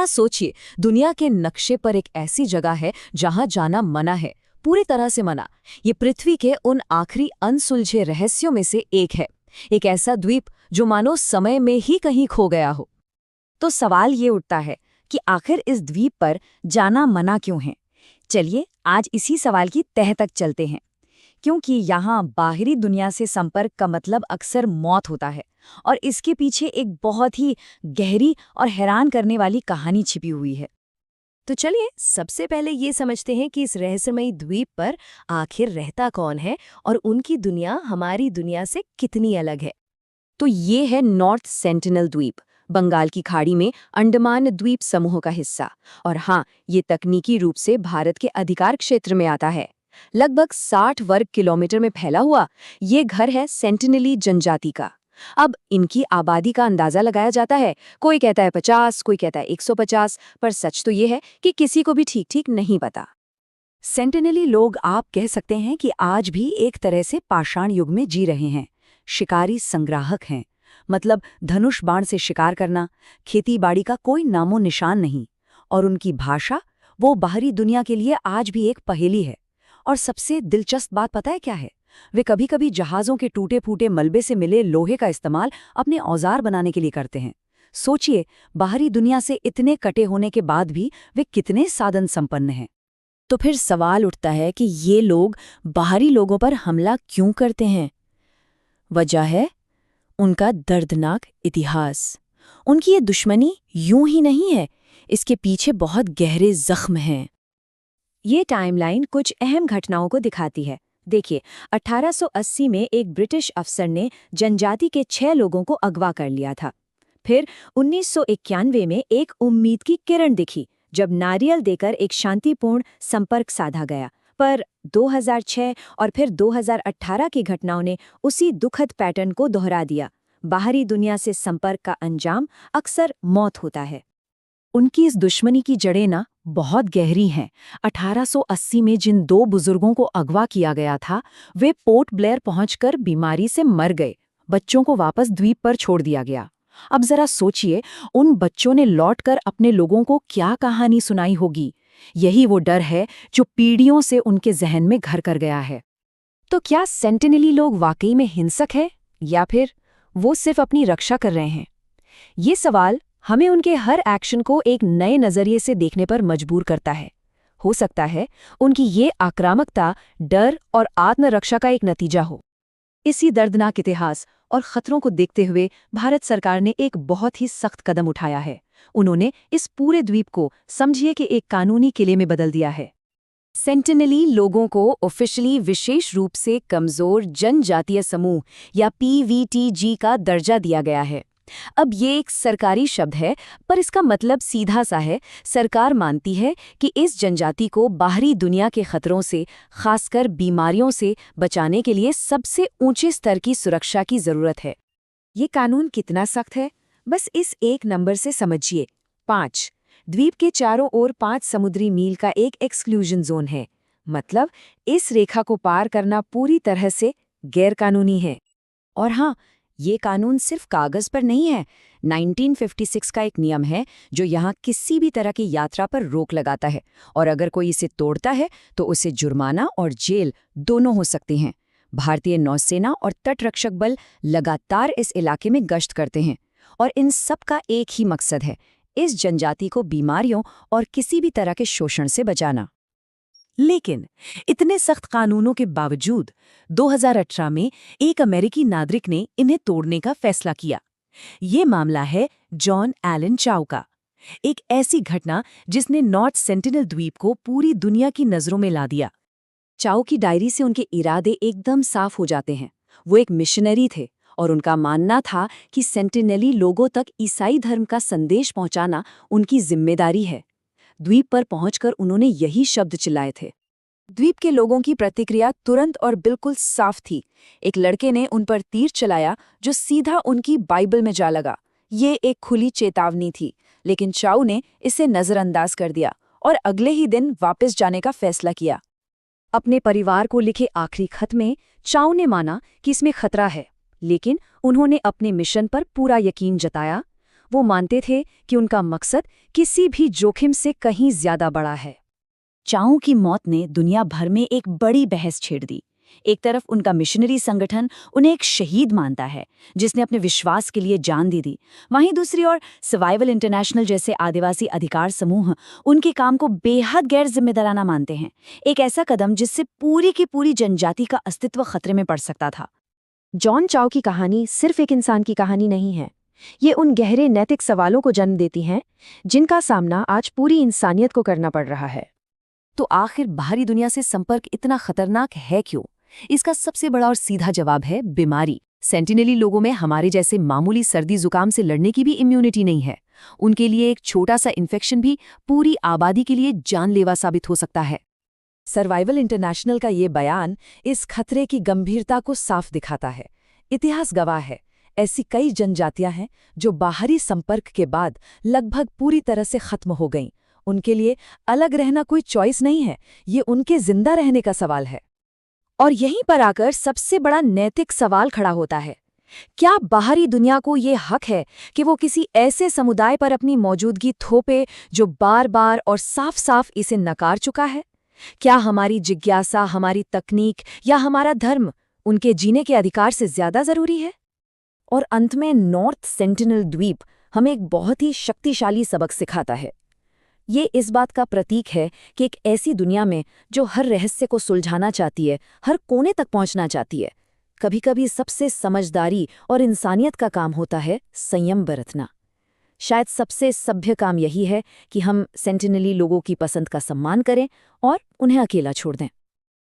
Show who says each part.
Speaker 1: जरा सोचिए, दुनिया के नक्शे पर एक ऐसी जगह है जहां जाना मना है, पूरी तरह से मना। ये पृथ्वी के उन आखिरी अनसुलझे रहस्यों में से एक है। एक ऐसा द्वीप जो मानो समय में ही कहीं खो गया हो।
Speaker 2: तो सवाल ये उठता है कि आखिर इस द्वीप पर जाना मना क्यों है। चलिए आज इसी सवाल की तह तक चलते हैं। क्योंकि यहाँ बाहरी दुनिया से संपर्क का मतलब अक्सर मौत होता है और इसके पीछे एक बहुत ही गहरी और हैरान करने वाली कहानी छिपी हुई है।
Speaker 1: तो चलिए सबसे पहले ये समझते हैं कि इस रहस्यमयी द्वीप पर आखिर रहता कौन है और उनकी दुनिया हमारी दुनिया से कितनी अलग है। तो ये है नॉर्थ सेंटिनल द्वीप, बंगाल की खाड़ी में अंडमान द्वीप समूह का हिस्सा। और हाँ, ये तकनीकी रूप से भारत के अधिकार क्षेत्र में आता है। लगभग 60 वर्ग किलोमीटर में फैला हुआ ये घर है सेंटिनली जनजाति का। अब इनकी आबादी का अंदाजा लगाया जाता है, कोई कहता है 50, कोई कहता है 150, पर सच तो ये है कि किसी को भी ठीक ठीक नहीं पता।
Speaker 2: सेंटिनली लोग आप कह सकते हैं कि आज भी एक तरह से पाषाण युग में जी रहे हैं। शिकारी संग्राहक हैं, मतलब धनुष बाण से शिकार करना, खेती बाड़ी का कोई नामो निशान नहीं। और उनकी भाषा, वो बाहरी दुनिया के लिए आज भी एक पहेली है। और सबसे दिलचस्प बात पता है क्या है? वे कभी कभी जहाज़ों के टूटे फूटे मलबे से मिले लोहे का इस्तेमाल अपने औजार बनाने के लिए करते हैं। सोचिए, बाहरी दुनिया से इतने कटे होने के बाद भी वे कितने साधन संपन्न हैं।
Speaker 1: तो फिर सवाल उठता है कि ये लोग बाहरी लोगों पर हमला क्यों करते हैं? वजह है उनका दर्दनाक इतिहास। उनकी ये दुश्मनी यूं ही नहीं है, इसके पीछे बहुत गहरे जख्म हैं। ये टाइमलाइन कुछ अहम घटनाओं को दिखाती है। देखिए, 1880 में एक ब्रिटिश अफसर ने जनजाति के 6 लोगों को अगवा कर लिया था। फिर 1991 में एक उम्मीद की किरण दिखी जब नारियल देकर एक शांतिपूर्ण संपर्क साधा गया। पर 2006 और फिर 2018 की घटनाओं ने उसी दुखद पैटर्न को दोहरा दिया। बाहरी दुनिया से संपर्क का अंजाम अक्सर मौत होता है। उनकी इस दुश्मनी की जड़ें ना बहुत गहरी हैं। 1880 में जिन 2 बुजुर्गों को अगवा किया गया था, वे पोर्ट ब्लेयर पहुंचकर बीमारी से मर गए। बच्चों को वापस द्वीप पर छोड़ दिया गया। अब जरा सोचिए, उन बच्चों ने लौटकर अपने लोगों को क्या कहानी सुनाई होगी। यही वो डर है जो पीढ़ियों से उनके जहन में घर कर गया है। तो क्या सेंटिनली लोग वाकई में हिंसक हैं या फिर वो सिर्फ अपनी रक्षा कर रहे हैं? ये सवाल हमें उनके हर एक्शन को एक नए नजरिए से देखने पर मजबूर करता है। हो सकता है उनकी ये आक्रामकता डर और आत्मरक्षा का एक नतीजा हो। इसी दर्दनाक इतिहास और खतरों को देखते हुए भारत सरकार ने एक बहुत ही सख्त कदम उठाया है। उन्होंने इस पूरे द्वीप को समझिए कि एक कानूनी किले में बदल दिया है। सेंटिनली लोगों को ऑफिशियली विशेष रूप से कमजोर जनजातीय समूह या PVTG का दर्जा दिया गया है। अब ये एक सरकारी शब्द है, पर इसका मतलब सीधा सा है। सरकार मानती है कि इस जनजाति को बाहरी दुनिया के खतरों से, खासकर बीमारियों से बचाने के लिए सबसे ऊंचे स्तर की सुरक्षा की जरूरत है। ये कानून कितना सख्त है, बस इस एक नंबर से समझिए। 5 द्वीप के चारों ओर 5 समुद्री मील का एक एक्सक्लूजन जोन है। मतलब इस रेखा को पार करना पूरी तरह से गैरकानूनी है। और हाँ, ये कानून सिर्फ कागज पर नहीं है। 1956 का एक नियम है जो यहाँ किसी भी तरह की यात्रा पर रोक लगाता है, और अगर कोई इसे तोड़ता है तो उसे जुर्माना और जेल दोनों हो सकती हैं। भारतीय नौसेना और तटरक्षक बल लगातार इस इलाके में गश्त करते हैं, और इन सब का एक ही मकसद है, इस जनजाति को बीमारियों और किसी भी तरह के शोषण से बचाना। लेकिन इतने सख्त कानूनों के बावजूद 2018 में एक अमेरिकी नागरिक ने इन्हें तोड़ने का फैसला किया। ये मामला है जॉन एलन चाउ का। एक ऐसी घटना जिसने नॉर्थ सेंटिनल द्वीप को पूरी दुनिया की नजरों में ला दिया। चाउ की डायरी से उनके इरादे एकदम साफ हो जाते हैं। वो एक मिशनरी थे और उनका मानना था कि सेंटिनली लोगों तक ईसाई धर्म का संदेश पहुंचाना उनकी जिम्मेदारी है। द्वीप पर पहुंचकर उन्होंने यही शब्द चिल्लाए थे। द्वीप के लोगों की प्रतिक्रिया तुरंत और बिल्कुल साफ थी। एक लड़के ने उन पर तीर चलाया जो सीधा उनकी बाइबल में जा लगा। ये एक खुली चेतावनी थी, लेकिन चाउ ने इसे नजरअंदाज कर दिया और अगले ही दिन वापस जाने का फैसला किया। अपने परिवार को लिखे आखिरी खत में चाउ ने माना कि इसमें खतरा है, लेकिन उन्होंने अपने मिशन पर पूरा यकीन जताया।
Speaker 2: वो मानते थे कि उनका मकसद किसी भी जोखिम से कहीं ज्यादा बड़ा है।
Speaker 1: चाओ की मौत ने दुनिया भर में एक बड़ी बहस छेड़ दी। एक तरफ उनका मिशनरी संगठन उन्हें एक शहीद मानता है जिसने अपने विश्वास के लिए जान दे दी। वहीं दूसरी ओर सर्वाइवल इंटरनेशनल जैसे आदिवासी अधिकार समूह उनके काम को बेहद गैर जिम्मेदाराना मानते हैं, एक ऐसा कदम जिससे पूरी की पूरी जनजाति का अस्तित्व खतरे में पड़ सकता था।
Speaker 3: जॉन चाओ की कहानी सिर्फ एक इंसान की कहानी नहीं है, ये उन गहरे नैतिक सवालों को जन्म देती है जिनका सामना आज पूरी इंसानियत को करना पड़ रहा है।
Speaker 2: तो आखिर बाहरी दुनिया से संपर्क इतना खतरनाक है क्यों? इसका सबसे बड़ा और सीधा जवाब है बीमारी। सेंटिनली लोगों में हमारे जैसे मामूली सर्दी जुकाम से लड़ने की भी इम्यूनिटी नहीं है। उनके लिए एक छोटा सा इन्फेक्शन भी पूरी आबादी के लिए जानलेवा साबित हो सकता है।
Speaker 3: सर्वाइवल इंटरनेशनल का ये बयान इस खतरे की गंभीरता को साफ दिखाता है। इतिहास गवाह है, ऐसी कई जनजातियां हैं जो बाहरी संपर्क के बाद लगभग पूरी तरह से खत्म हो गईं। उनके लिए अलग रहना कोई चॉइस नहीं है, ये उनके जिंदा रहने का सवाल है।
Speaker 1: और यहीं पर आकर सबसे बड़ा नैतिक सवाल खड़ा होता है, क्या बाहरी दुनिया को ये हक है कि वो किसी ऐसे समुदाय पर अपनी मौजूदगी थोपे जो बार बार और साफ साफ इसे नकार चुका है? क्या हमारी जिज्ञासा, हमारी तकनीक या हमारा धर्म उनके जीने के अधिकार से ज्यादा जरूरी है? और अंत में नॉर्थ सेंटिनल द्वीप हमें एक बहुत ही शक्तिशाली सबक सिखाता है। ये इस बात का प्रतीक है कि एक ऐसी दुनिया में जो हर रहस्य को सुलझाना चाहती है, हर कोने तक पहुंचना चाहती है, कभी-कभी सबसे समझदारी और इंसानियत का काम होता है संयम बरतना। शायद सबसे सभ्य काम यही है कि हम सेंटिनली लोगों की पसंद का सम्मान करें और उन्हें अकेला छोड़ दें।